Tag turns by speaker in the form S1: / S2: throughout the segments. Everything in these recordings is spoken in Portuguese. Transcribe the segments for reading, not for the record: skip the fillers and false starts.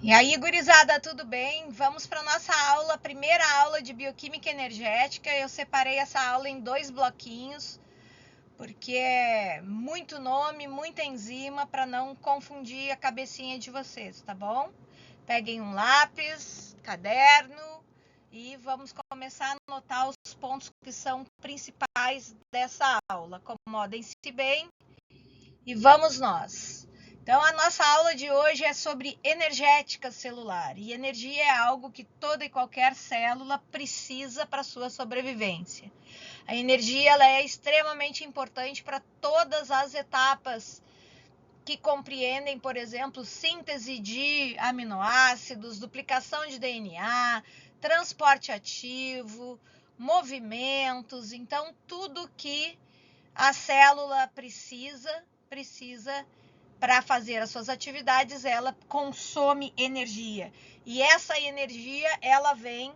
S1: E aí, gurizada, tudo bem? Vamos para nossa aula, primeira aula de bioquímica energética. Eu separei essa aula em 2 bloquinhos, porque é muito nome, muita enzima, para não confundir a cabecinha de vocês, tá bom? Peguem um lápis, caderno e vamos começar a anotar os pontos que são principais dessa aula. Acomodem-se bem e vamos nós. Então, a nossa aula de hoje é sobre energética celular. E energia é algo que toda e qualquer célula precisa para sua sobrevivência. A energia ela é extremamente importante para todas as etapas que compreendem, por exemplo, síntese de aminoácidos, duplicação de DNA, transporte ativo, movimentos. Então, tudo que a célula precisa para fazer as suas atividades, ela consome energia. E essa energia, ela vem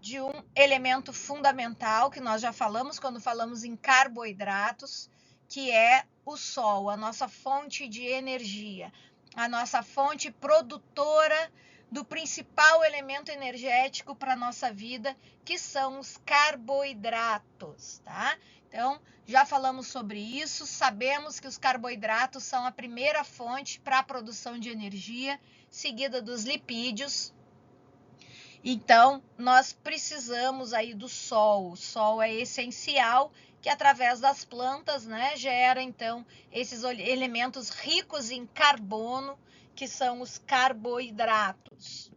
S1: de um elemento fundamental que nós já falamos quando falamos em carboidratos, que é o sol, a nossa fonte de energia, a nossa fonte produtora do principal elemento energético para a nossa vida, que são os carboidratos, tá? Então, já falamos sobre isso, sabemos que os carboidratos são a primeira fonte para a produção de energia, seguida dos lipídios. Então, nós precisamos aí do sol. O sol é essencial, que através das plantas, né, gera então esses elementos ricos em carbono, que são os carboidratos.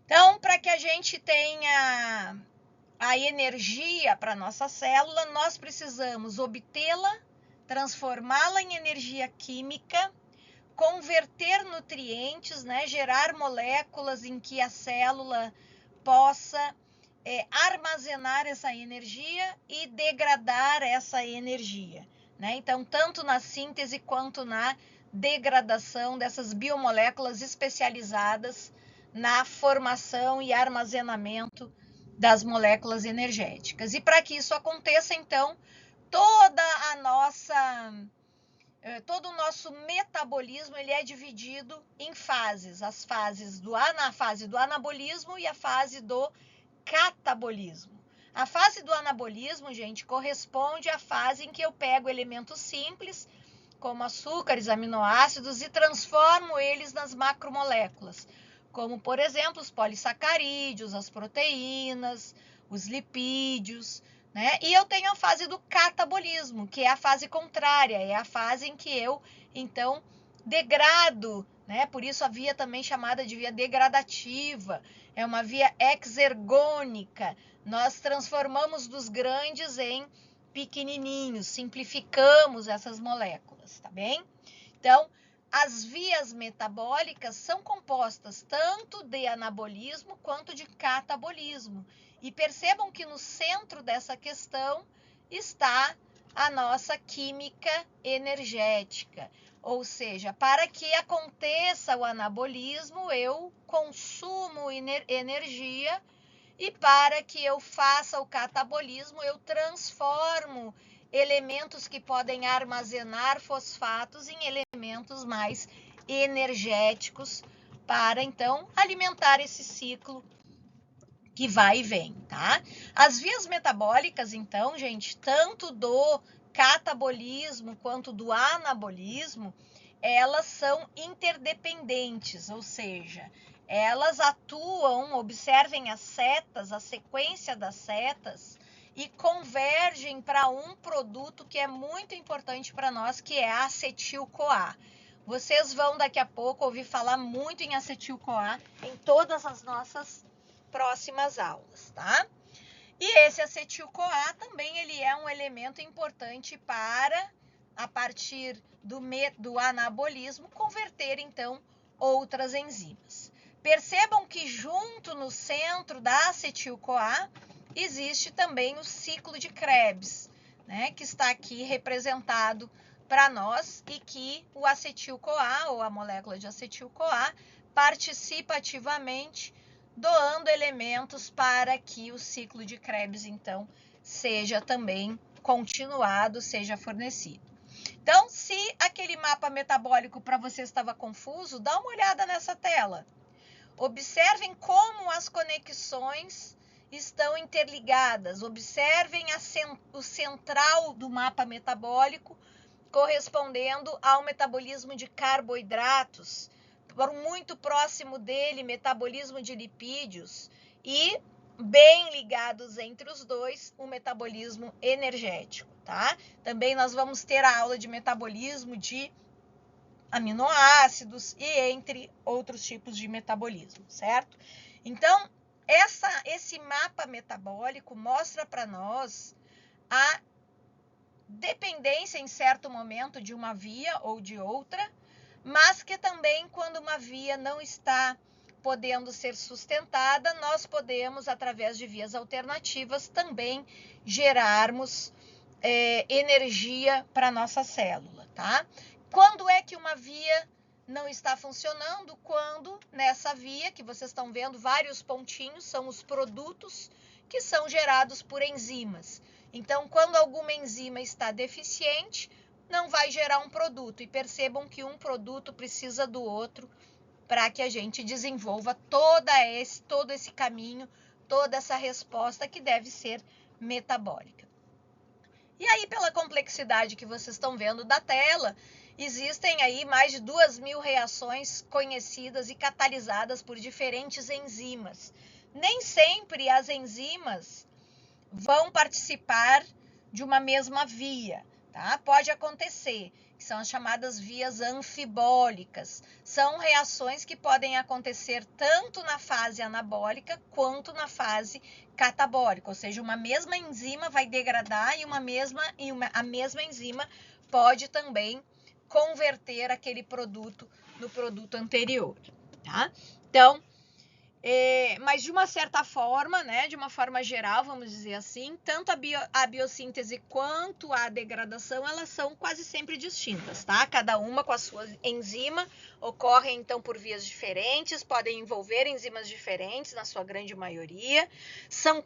S1: Então, para que a gente tenha a energia para nossa célula, nós precisamos obtê-la, transformá-la em energia química, converter nutrientes, né, gerar moléculas em que a célula possa armazenar essa energia e degradar essa energia, né? Então, tanto na síntese quanto na degradação dessas biomoléculas especializadas na formação e armazenamento das moléculas energéticas. E para que isso aconteça, então, todo o nosso metabolismo ele é dividido em fases. As fases a fase do anabolismo e a fase do catabolismo. A fase do anabolismo, gente, corresponde à fase em que eu pego elementos simples, como açúcares, aminoácidos, e transformo eles nas macromoléculas, como, por exemplo, os polissacarídeos, as proteínas, os lipídios, né? E eu tenho a fase do catabolismo, que é a fase contrária, é a fase em que eu, então, degrado, né? Por isso a via também chamada de via degradativa, é uma via exergônica. Nós transformamos dos grandes em pequenininhos, simplificamos essas moléculas, tá bem? Então, as vias metabólicas são compostas tanto de anabolismo quanto de catabolismo. E percebam que no centro dessa questão está a nossa química energética. Ou seja, para que aconteça o anabolismo, eu consumo energia, e para que eu faça o catabolismo, eu transformo elementos que podem armazenar fosfatos em elementos mais energéticos para, então, alimentar esse ciclo que vai e vem, tá? As vias metabólicas, então, gente, tanto do catabolismo quanto do anabolismo, elas são interdependentes, ou seja, elas atuam, observem as setas, a sequência das setas, e convergem para um produto que é muito importante para nós, que é a acetil-CoA. Vocês vão daqui a pouco ouvir falar muito em acetil-CoA em todas as nossas próximas aulas, tá? E esse acetil-CoA também ele é um elemento importante para, a partir do anabolismo, converter então outras enzimas. Percebam que junto no centro da acetil-CoA existe também o ciclo de Krebs, né, que está aqui representado para nós, e que o acetil-CoA, ou a molécula de acetil-CoA, participa ativamente doando elementos para que o ciclo de Krebs, então, seja também continuado, seja fornecido. Então, se aquele mapa metabólico para você estava confuso, dá uma olhada nessa tela. Observem como as conexões estão interligadas. Observem o central do mapa metabólico correspondendo ao metabolismo de carboidratos, muito próximo dele, metabolismo de lipídios, e bem ligados entre os dois, o metabolismo energético, tá? Também nós vamos ter a aula de metabolismo de aminoácidos e entre outros tipos de metabolismo, certo? Então, esse mapa metabólico mostra para nós a dependência em certo momento de uma via ou de outra, mas que também quando uma via não está podendo ser sustentada, nós podemos, através de vias alternativas, também gerarmos energia para a nossa célula, tá? Quando é que uma via não está funcionando? Quando nessa via, que vocês estão vendo vários pontinhos, são os produtos que são gerados por enzimas. Então, quando alguma enzima está deficiente, não vai gerar um produto. E percebam que um produto precisa do outro para que a gente desenvolva todo esse caminho, toda essa resposta que deve ser metabólica. E aí, pela complexidade que vocês estão vendo da tela, existem aí mais de 2.000 reações conhecidas e catalisadas por diferentes enzimas. Nem sempre as enzimas vão participar de uma mesma via, tá? Pode acontecer, que são as chamadas vias anfibólicas. São reações que podem acontecer tanto na fase anabólica quanto na fase catabólica, ou seja, uma mesma enzima vai degradar e a mesma enzima pode também converter aquele produto no produto anterior, tá? Então, mas de uma certa forma, né, de uma forma geral, vamos dizer assim, tanto a biossíntese quanto a degradação, elas são quase sempre distintas, tá? Cada uma com a sua enzima, ocorrem então por vias diferentes, podem envolver enzimas diferentes, na sua grande maioria, são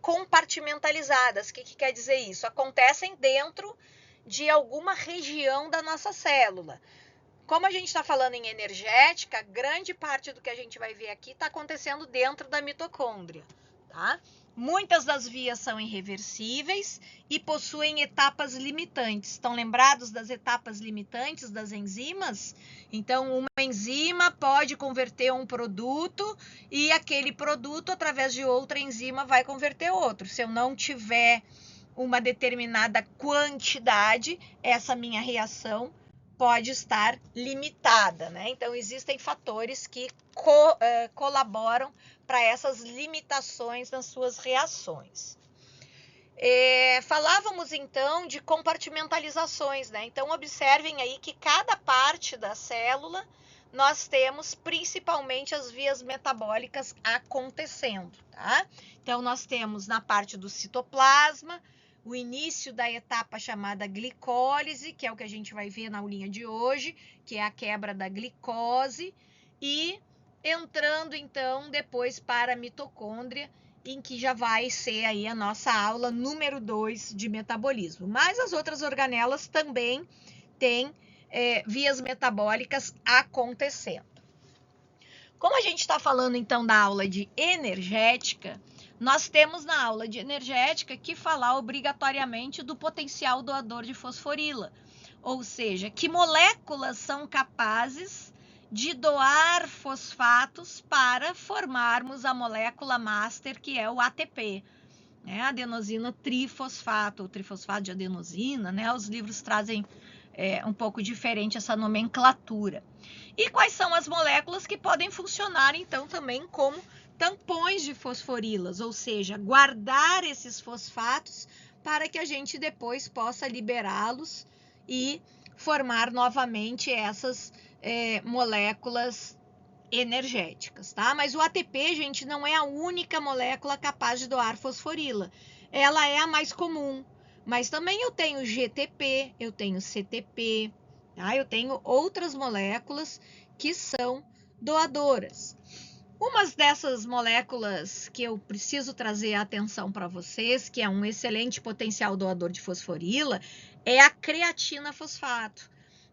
S1: compartimentalizadas. O que quer dizer isso? Acontecem dentro de alguma região da nossa célula. Como a gente está falando em energética, grande parte do que a gente vai ver aqui está acontecendo dentro da mitocôndria, tá? Muitas das vias são irreversíveis e possuem etapas limitantes. Estão lembrados das etapas limitantes das enzimas? Então, uma enzima pode converter um produto e aquele produto, através de outra enzima, vai converter outro. Se eu não tiver uma determinada quantidade, essa minha reação pode estar limitada, né? Então, existem fatores que colaboram para essas limitações nas suas reações. Falávamos, então, de compartimentalizações, né? Então, observem aí que cada parte da célula nós temos principalmente as vias metabólicas acontecendo, tá? Então, nós temos na parte do citoplasma, o início da etapa chamada glicólise, que é o que a gente vai ver na aulinha de hoje, que é a quebra da glicose, e entrando então depois para a mitocôndria, em que já vai ser aí a nossa aula número 2 de metabolismo. Mas as outras organelas também têm vias metabólicas acontecendo. Como a gente está falando então da aula de energética, nós temos na aula de energética que falar obrigatoriamente do potencial doador de fosforila, ou seja, que moléculas são capazes de doar fosfatos para formarmos a molécula master, que é o ATP, né? Adenosina trifosfato, ou trifosfato de adenosina, né? Os livros trazem um pouco diferente essa nomenclatura. E quais são as moléculas que podem funcionar, então, também como tampões de fosforilas, ou seja, guardar esses fosfatos para que a gente depois possa liberá-los e formar novamente essas moléculas energéticas, tá? Mas o ATP, gente, não é a única molécula capaz de doar fosforila. Ela é a mais comum, mas também eu tenho GTP, eu tenho CTP, tá? Eu tenho outras moléculas que são doadoras. Uma dessas moléculas que eu preciso trazer a atenção para vocês, que é um excelente potencial doador de fosforila, é a creatina fosfato.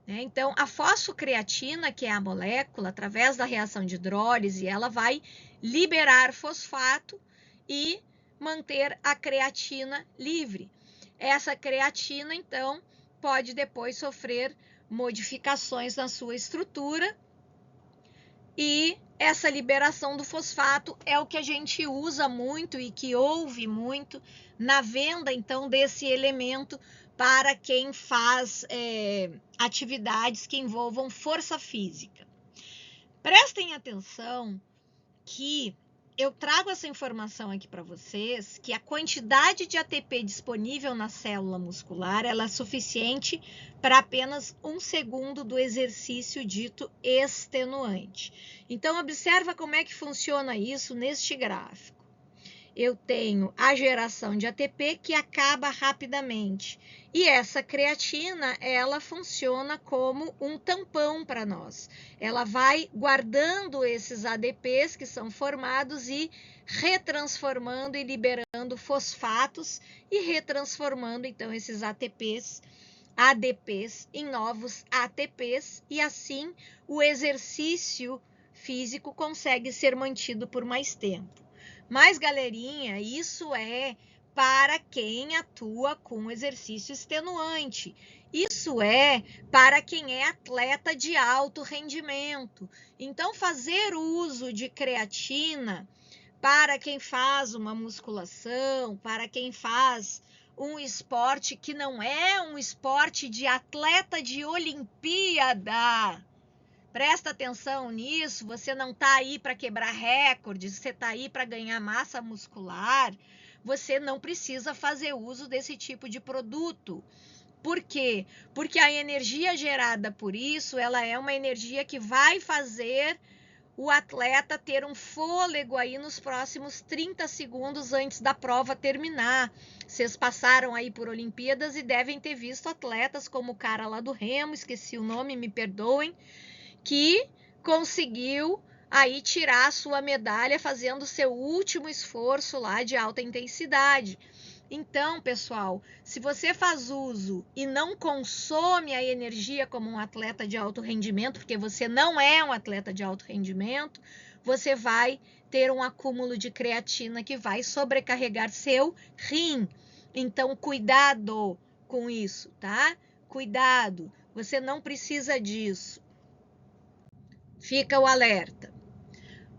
S1: Então, a fosfocreatina, que é a molécula, através da reação de hidrólise, ela vai liberar fosfato e manter a creatina livre. Essa creatina, então, pode depois sofrer modificações na sua estrutura e essa liberação do fosfato é o que a gente usa muito e que ouve muito na venda, então, desse elemento para quem faz atividades que envolvam força física. Prestem atenção que eu trago essa informação aqui para vocês, que a quantidade de ATP disponível na célula muscular ela é suficiente para apenas 1 segundo do exercício dito extenuante. Então, observa como é que funciona isso neste gráfico. Eu tenho a geração de ATP que acaba rapidamente. E essa creatina, ela funciona como um tampão para nós. Ela vai guardando esses ADPs que são formados e retransformando e liberando fosfatos e retransformando, então, esses ADPs em novos ATPs e assim o exercício físico consegue ser mantido por mais tempo. Mas, galerinha, isso é para quem atua com exercício extenuante. Isso é para quem é atleta de alto rendimento. Então, fazer uso de creatina para quem faz uma musculação, para quem faz um esporte que não é um esporte de atleta de Olimpíada. Presta atenção nisso, você não está aí para quebrar recordes, você está aí para ganhar massa muscular, você não precisa fazer uso desse tipo de produto. Por quê? Porque a energia gerada por isso, ela é uma energia que vai fazer o atleta ter um fôlego aí nos próximos 30 segundos antes da prova terminar. Vocês passaram aí por Olimpíadas e devem ter visto atletas como o cara lá do remo, esqueci o nome, me perdoem, que conseguiu aí tirar a sua medalha fazendo seu último esforço lá de alta intensidade. Então, pessoal, se você faz uso e não consome a energia como um atleta de alto rendimento, porque você não é um atleta de alto rendimento, você vai ter um acúmulo de creatina que vai sobrecarregar seu rim. Então, cuidado com isso, tá? Cuidado, você não precisa disso. Fica o alerta.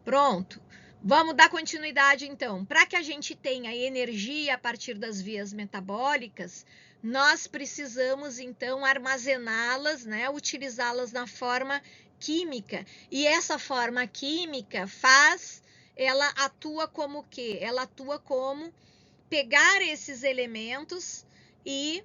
S1: Pronto. Vamos dar continuidade, então. Para que a gente tenha energia a partir das vias metabólicas, nós precisamos, então, armazená-las, né? Utilizá-las na forma química. E essa forma química ela atua como o quê? Ela atua como pegar esses elementos e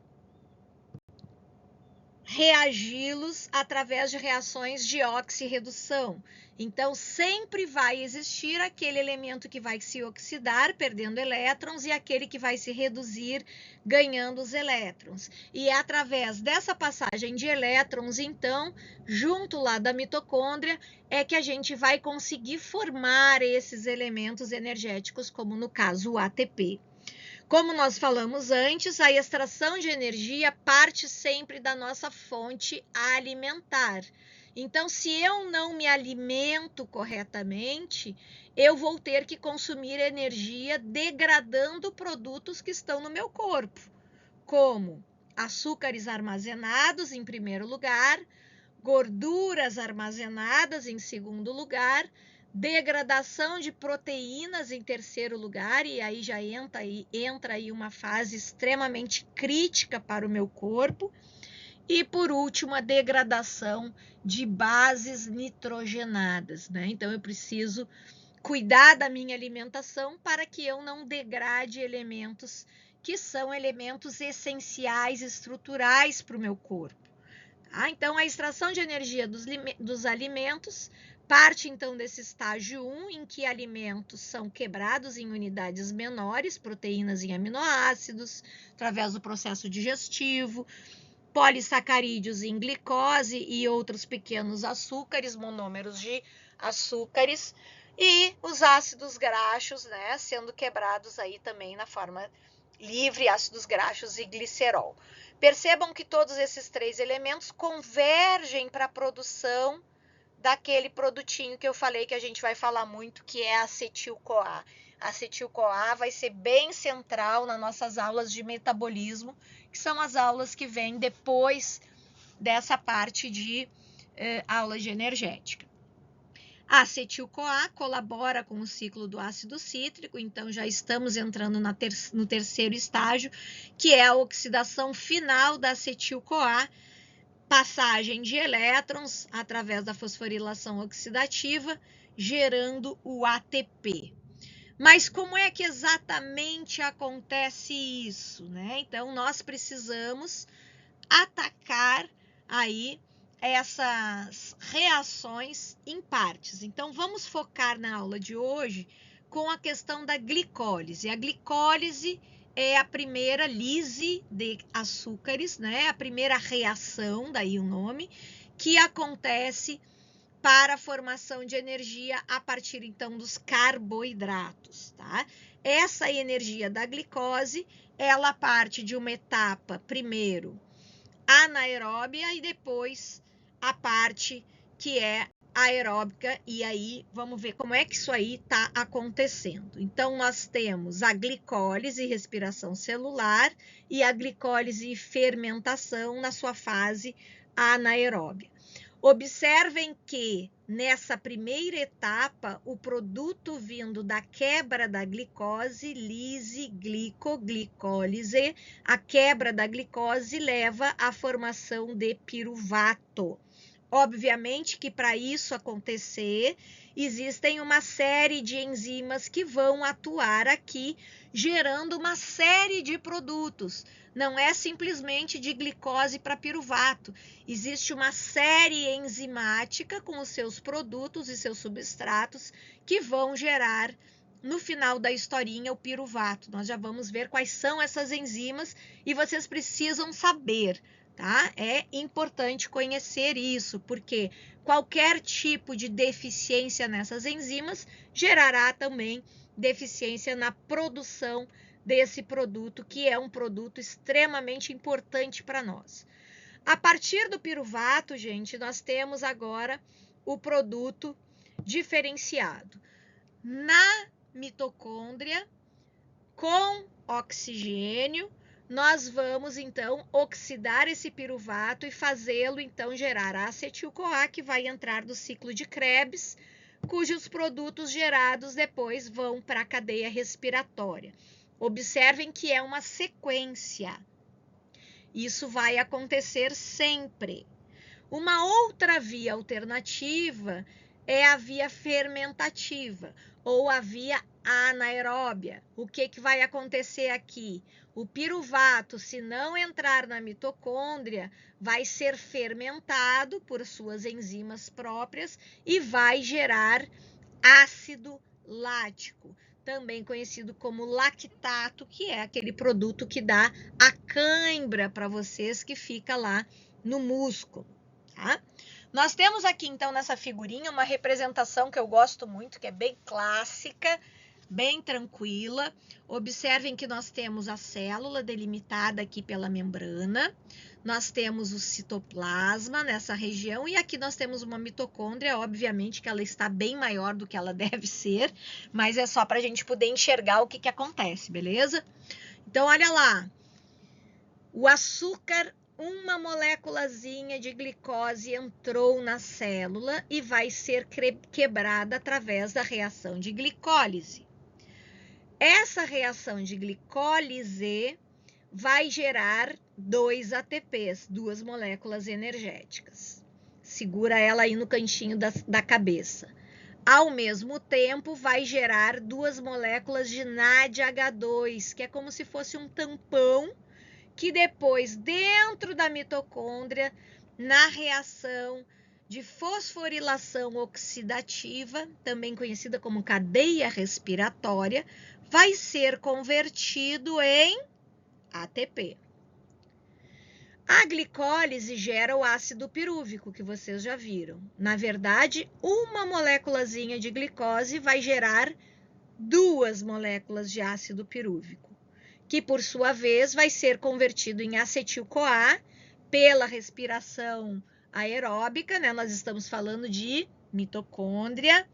S1: reagi-los através de reações de oxirredução. Então, sempre vai existir aquele elemento que vai se oxidar, perdendo elétrons, e aquele que vai se reduzir, ganhando os elétrons. E é através dessa passagem de elétrons, então, junto lá da mitocôndria, é que a gente vai conseguir formar esses elementos energéticos, como no caso o ATP. Como nós falamos antes, a extração de energia parte sempre da nossa fonte alimentar. Então, se eu não me alimento corretamente, eu vou ter que consumir energia degradando produtos que estão no meu corpo, como açúcares armazenados em primeiro lugar, gorduras armazenadas em segundo lugar, degradação de proteínas em terceiro lugar, e aí já entra aí uma fase extremamente crítica para o meu corpo. E por último, a degradação de bases nitrogenadas, né? Então eu preciso cuidar da minha alimentação para que eu não degrade elementos que são elementos essenciais, estruturais para o meu corpo. Então, a extração de energia dos alimentos parte, então, desse estágio 1, em que alimentos são quebrados em unidades menores, proteínas em aminoácidos, através do processo digestivo. polissacarídeos em glicose e outros pequenos açúcares, monômeros de açúcares, e os ácidos graxos, né, sendo quebrados aí também na forma livre, ácidos graxos e glicerol. Percebam que todos esses 3 elementos convergem para a produção daquele produtinho que eu falei que a gente vai falar muito, que é a acetil-CoA. A acetil-CoA vai ser bem central nas nossas aulas de metabolismo, que são as aulas que vêm depois dessa parte de aula de energética. A acetil-CoA colabora com o ciclo do ácido cítrico, então já estamos entrando no terceiro estágio, que é a oxidação final da acetil-CoA, passagem de elétrons através da fosforilação oxidativa, gerando o ATP. Mas como é que exatamente acontece isso, né? Então, nós precisamos atacar aí essas reações em partes. Então, vamos focar na aula de hoje com a questão da glicólise. A glicólise é a primeira lise de açúcares, né? A primeira reação, daí o nome, que acontece para a formação de energia a partir, então, dos carboidratos, tá? Essa energia da glicose, ela parte de uma etapa, primeiro, anaeróbia e depois a parte que é aeróbica, e aí vamos ver como é que isso aí está acontecendo. Então, nós temos a glicólise, respiração celular, e a glicólise e fermentação na sua fase anaeróbia. Observem que nessa primeira etapa, o produto vindo da quebra da glicose, lise, glicoglicólise, a quebra da glicose leva à formação de piruvato. Obviamente que para isso acontecer, existem uma série de enzimas que vão atuar aqui, gerando uma série de produtos. Não é simplesmente de glicose para piruvato. Existe uma série enzimática com os seus produtos e seus substratos que vão gerar, no final da historinha, o piruvato. Nós já vamos ver quais são essas enzimas e vocês precisam saber. Tá? É importante conhecer isso, porque qualquer tipo de deficiência nessas enzimas gerará também deficiência na produção desse produto, que é um produto extremamente importante para nós. A partir do piruvato, gente, nós temos agora o produto diferenciado. Na mitocôndria, com oxigênio, nós vamos, então, oxidar esse piruvato e fazê-lo, então, gerar a acetil-CoA, que vai entrar no ciclo de Krebs, cujos produtos gerados depois vão para a cadeia respiratória. Observem que é uma sequência. Isso vai acontecer sempre. Uma outra via alternativa é a via fermentativa, ou a via anaeróbia. O que vai acontecer aqui? O piruvato, se não entrar na mitocôndria, vai ser fermentado por suas enzimas próprias e vai gerar ácido lático, também conhecido como lactato, que é aquele produto que dá a cãibra para vocês, que fica lá no músculo, tá? Nós temos aqui, então, nessa figurinha, uma representação que eu gosto muito, que é bem clássica, bem tranquila. Observem que nós temos a célula delimitada aqui pela membrana, nós temos o citoplasma nessa região, e aqui nós temos uma mitocôndria, obviamente que ela está bem maior do que ela deve ser, mas é só para a gente poder enxergar o que acontece, beleza? Então, olha lá, o açúcar, uma moléculazinha de glicose entrou na célula e vai ser quebrada através da reação de glicólise. Essa reação de glicólise vai gerar 2 ATPs, 2 moléculas energéticas. Segura ela aí no cantinho da cabeça. Ao mesmo tempo, vai gerar 2 moléculas de NADH2, que é como se fosse um tampão, que depois, dentro da mitocôndria, na reação de fosforilação oxidativa, também conhecida como cadeia respiratória, vai ser convertido em ATP. A glicólise gera o ácido pirúvico, que vocês já viram. Na verdade, uma moléculazinha de glicose vai gerar 2 moléculas de ácido pirúvico, que por sua vez vai ser convertido em acetil-CoA pela respiração aeróbica, né? Nós estamos falando de mitocôndria.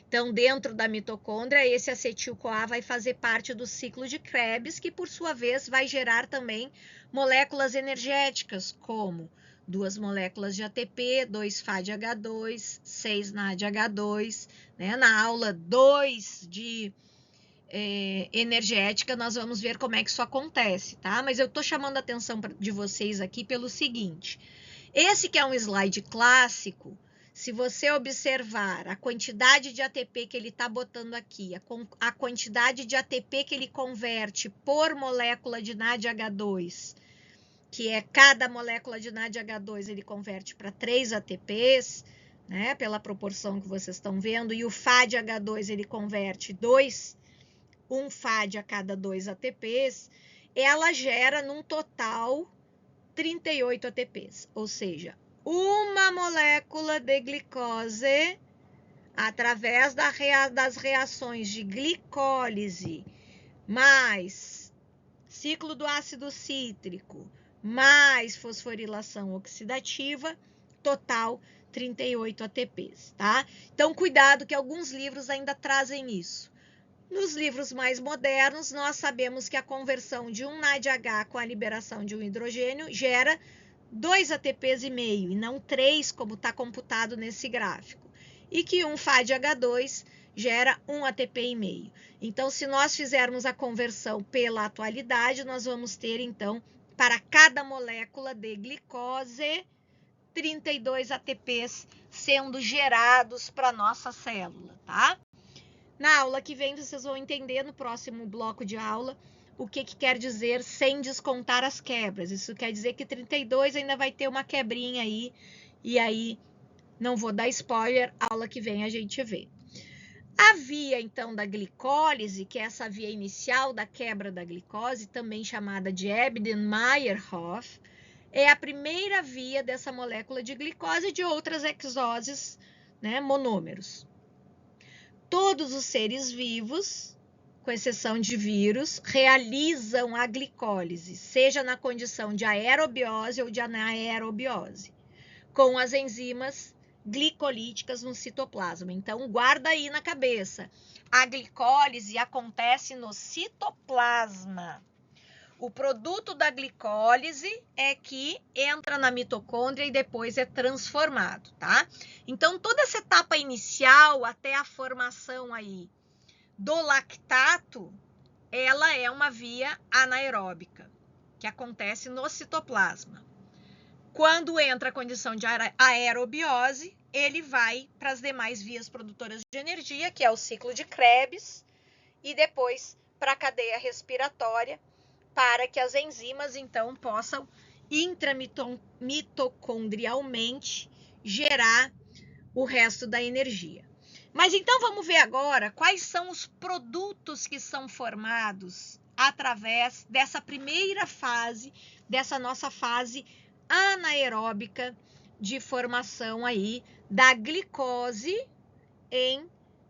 S1: Então, dentro da mitocôndria, esse acetil-CoA vai fazer parte do ciclo de Krebs, que por sua vez vai gerar também moléculas energéticas, como 2 moléculas de ATP, 2 FADH2, 6 NADH2, né? Na aula 2 de energética, nós vamos ver como é que isso acontece, tá? Mas eu tô chamando a atenção de vocês aqui pelo seguinte: esse que é um slide clássico, se você observar a quantidade de ATP que ele está botando aqui, a quantidade de ATP que ele converte por molécula de NADH2, que é cada molécula de NADH2 ele converte para 3 ATPs, né, pela proporção que vocês estão vendo, e o FADH2 ele converte 1 FAD a cada 2 ATPs, ela gera num total 38 ATPs, ou seja, uma molécula de glicose, através das reações de glicólise, mais ciclo do ácido cítrico, mais fosforilação oxidativa, total 38 ATPs, tá? Então, cuidado que alguns livros ainda trazem isso. Nos livros mais modernos, nós sabemos que a conversão de um NADH com a liberação de um hidrogênio gera 2 ATPs e meio, e não 3, como está computado nesse gráfico. E que um FADH2 gera 1 ATP e meio. Então, se nós fizermos a conversão pela atualidade, nós vamos ter, então, para cada molécula de glicose, 32 ATPs sendo gerados para a nossa célula, tá? Na aula que vem, vocês vão entender no próximo bloco de aula o que quer dizer sem descontar as quebras. Isso quer dizer que 32 ainda vai ter uma quebrinha aí, e aí não vou dar spoiler, aula que vem a gente vê. A via, então, da glicólise, que é essa via inicial da quebra da glicose, também chamada de Ebden-Meyerhof, é a primeira via dessa molécula de glicose e de outras hexoses, né, monômeros. Todos os seres vivos, com exceção de vírus, realizam a glicólise, seja na condição de aerobiose ou de anaerobiose, com as enzimas glicolíticas no citoplasma. Então, guarda aí na cabeça, a glicólise acontece no citoplasma. O produto da glicólise é que entra na mitocôndria e depois é transformado, tá? Então, toda essa etapa inicial até a formação aí do lactato, ela é uma via anaeróbica, que acontece no citoplasma. Quando entra a condição de aerobiose, ele vai para as demais vias produtoras de energia, que é o ciclo de Krebs, e depois para a cadeia respiratória, para que as enzimas, então, possam intramitocondrialmente gerar o resto da energia. Mas então vamos ver agora quais são os produtos que são formados através dessa primeira fase, dessa nossa fase anaeróbica de formação aí da glicose em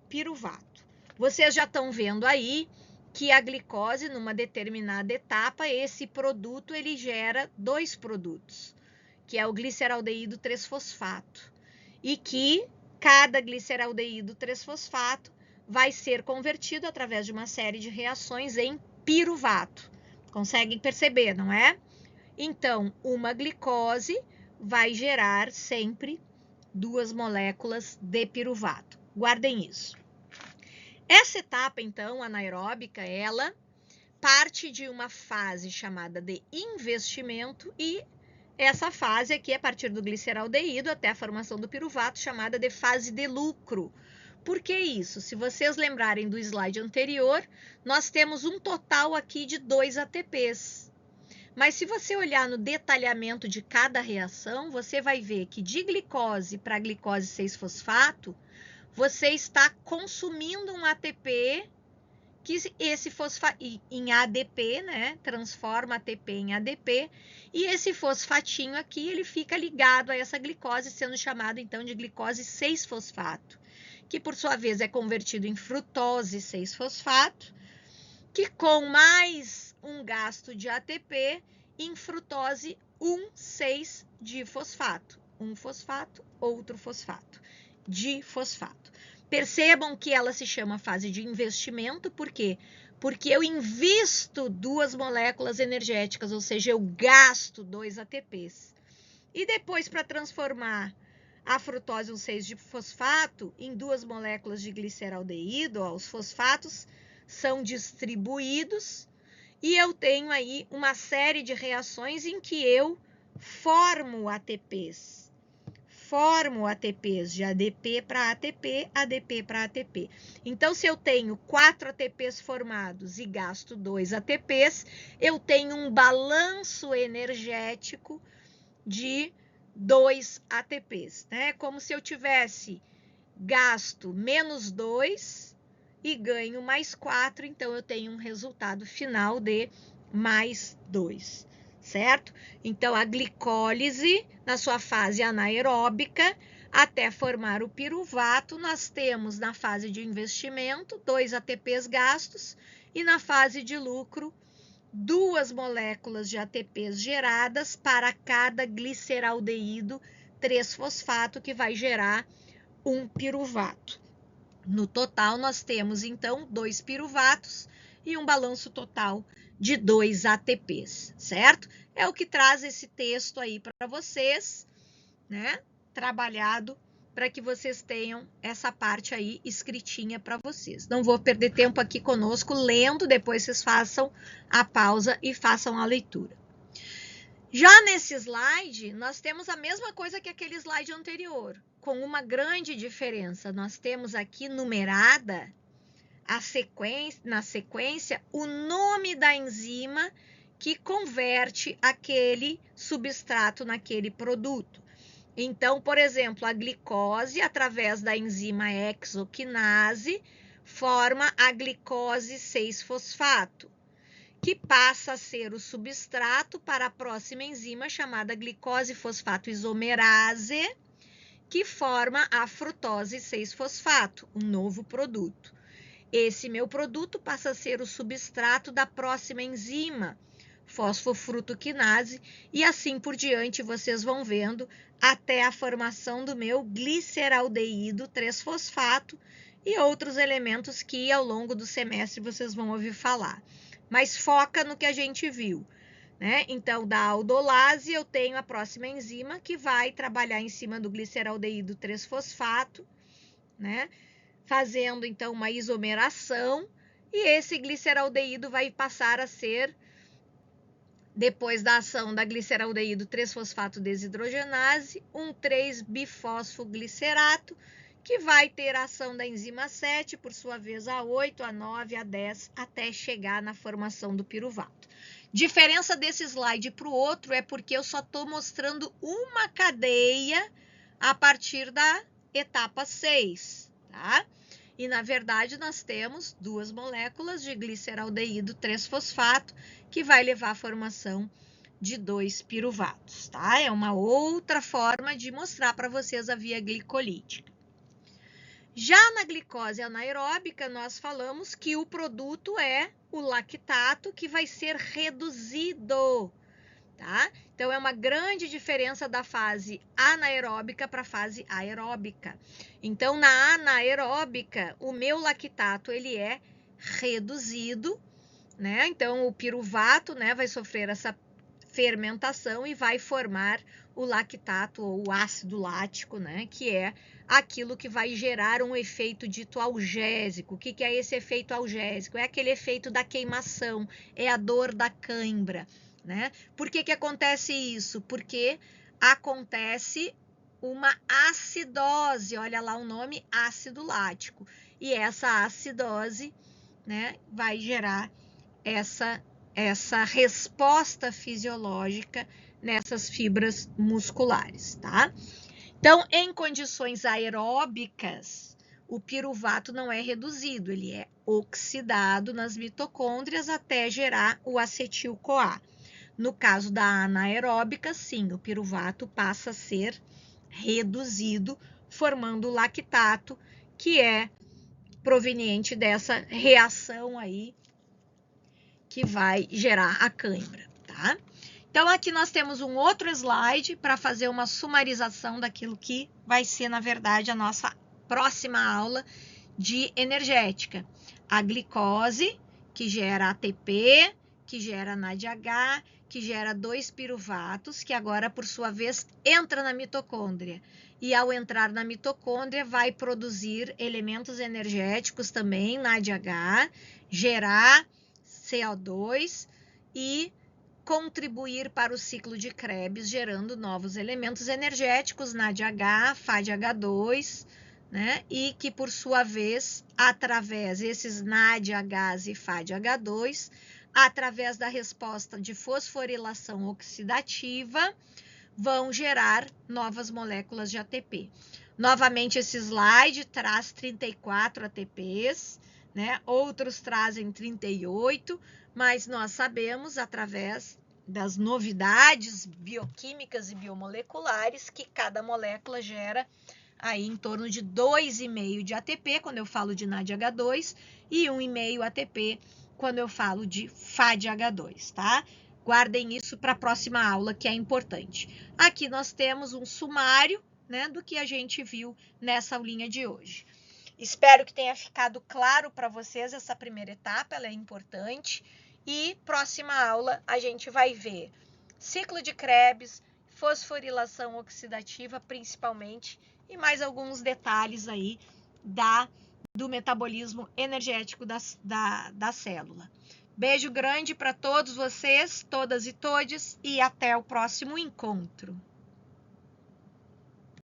S1: piruvato. Vocês já estão vendo aí que a glicose, numa determinada etapa, esse produto ele gera 2 produtos, que é o gliceraldeído 3-fosfato, e que cada gliceraldeído 3-fosfato vai ser convertido através de uma série de reações em piruvato. Conseguem perceber, não é? Então, uma glicose vai gerar sempre 2 moléculas de piruvato. Guardem isso. Essa etapa, então, anaeróbica, ela parte de uma fase chamada de investimento, e essa fase aqui, a partir do gliceraldeído até a formação do piruvato, chamada de fase de lucro. Por que isso? Se vocês lembrarem do slide anterior, nós temos um total aqui de 2 ATPs. Mas se você olhar no detalhamento de cada reação, você vai ver que de glicose para glicose 6-fosfato, você está consumindo um ATP que esse em ADP, né? Transforma ATP em ADP, e esse fosfatinho aqui, ele fica ligado a essa glicose, sendo chamado então de glicose 6-fosfato, que por sua vez é convertido em frutose 6-fosfato, que com mais um gasto de ATP em frutose 1,6-difosfato. Um fosfato, outro fosfato, difosfato. Percebam que ela se chama fase de investimento, por quê? Porque eu invisto 2 moléculas energéticas, ou seja, eu gasto 2 ATPs. E depois, para transformar a frutose 1,6-difosfato em 2 moléculas de gliceraldeído, os fosfatos são distribuídos e eu tenho aí uma série de reações em que eu formo ATPs. Formo ATPs de ADP para ATP, ADP para ATP. Então, se eu tenho 4 ATPs formados e gasto 2 ATPs, eu tenho um balanço energético de 2 ATPs, né? Como se eu tivesse gasto menos 2 e ganho mais 4, então eu tenho um resultado final de mais 2, certo? Então, a glicólise, na sua fase anaeróbica, até formar o piruvato, nós temos na fase de investimento 2 ATPs gastos e na fase de lucro 2 moléculas de ATPs geradas para cada gliceraldeído 3-fosfato, que vai gerar um piruvato. No total, nós temos, então, 2 piruvatos e um balanço total de 2 ATPs, certo? É o que traz esse texto aí para vocês, né? Trabalhado para que vocês tenham essa parte aí escritinha para vocês. Não vou perder tempo aqui conosco lendo, depois vocês façam a pausa e façam a leitura. Já nesse slide, nós temos a mesma coisa que aquele slide anterior, com uma grande diferença. Nós temos aqui numerada na sequência o nome da enzima que converte aquele substrato naquele produto. Então, por exemplo, a glicose, através da enzima hexoquinase, forma a glicose 6-fosfato, que passa a ser o substrato para a próxima enzima chamada glicose fosfato isomerase, que forma a frutose 6-fosfato, um novo produto. Esse meu produto passa a ser o substrato da próxima enzima, fosfofrutoquinase, e assim por diante vocês vão vendo até a formação do meu gliceraldeído 3-fosfato e outros elementos que ao longo do semestre vocês vão ouvir falar. Mas foca no que a gente viu, né? Então, da aldolase eu tenho a próxima enzima que vai trabalhar em cima do gliceraldeído 3-fosfato, né? Fazendo então uma isomeração, e esse gliceraldeído vai passar a ser, depois da ação da gliceraldeído 3-fosfato desidrogenase, um 3-bifosfoglicerato, que vai ter a ação da enzima 7, por sua vez a 8, a 9, a 10, até chegar na formação do piruvato. Diferença desse slide para o outro é porque eu só estou mostrando uma cadeia a partir da etapa 6, tá? E, na verdade, nós temos 2 moléculas de gliceraldeído 3-fosfato, que vai levar à formação de 2 piruvatos, tá? É uma outra forma de mostrar para vocês a via glicolítica. Já na glicose anaeróbica, nós falamos que o produto é o lactato, que vai ser reduzido, tá? Então, é uma grande diferença da fase anaeróbica para a fase aeróbica. Então, na anaeróbica, o meu lactato, ele é reduzido, né? Então, o piruvato, né, vai sofrer essa fermentação e vai formar o lactato ou o ácido lático, né, que é aquilo que vai gerar um efeito dito algésico. O que é esse efeito algésico? É aquele efeito da queimação, é a dor da cãibra, né? Por que acontece isso? Porque acontece uma acidose, olha lá o nome, ácido lático. E essa acidose, né, vai gerar essa resposta fisiológica nessas fibras musculares, tá? Então, em condições aeróbicas, o piruvato não é reduzido, ele é oxidado nas mitocôndrias até gerar o acetil-CoA. No caso da anaeróbica, sim, o piruvato passa a ser reduzido, formando o lactato, que é proveniente dessa reação aí que vai gerar a cãibra, tá? Então, aqui nós temos um outro slide para fazer uma sumarização daquilo que vai ser, na verdade, a nossa próxima aula de energética. A glicose, que gera ATP, que gera NADH, que gera 2-piruvatos, que agora, por sua vez, entra na mitocôndria. E ao entrar na mitocôndria, vai produzir elementos energéticos também, NADH, gerar CO2 e contribuir para o ciclo de Krebs, gerando novos elementos energéticos, NADH, FADH2, né? E que, por sua vez, através desses NADHs e FADH2, através da resposta de fosforilação oxidativa, vão gerar novas moléculas de ATP. Novamente, esse slide traz 34 ATPs, né? Outros trazem 38, mas nós sabemos, através das novidades bioquímicas e biomoleculares, que cada molécula gera aí em torno de 2,5 de ATP, quando eu falo de NADH2, e 1,5 ATP, quando eu falo de FADH2, tá? Guardem isso para a próxima aula, que é importante. Aqui nós temos um sumário, né, do que a gente viu nessa aulinha de hoje. Espero que tenha ficado claro para vocês essa primeira etapa, ela é importante. E próxima aula a gente vai ver ciclo de Krebs, fosforilação oxidativa principalmente, e mais alguns detalhes aí do metabolismo energético da célula. Beijo grande para todos vocês, todas e todes, e até o próximo encontro.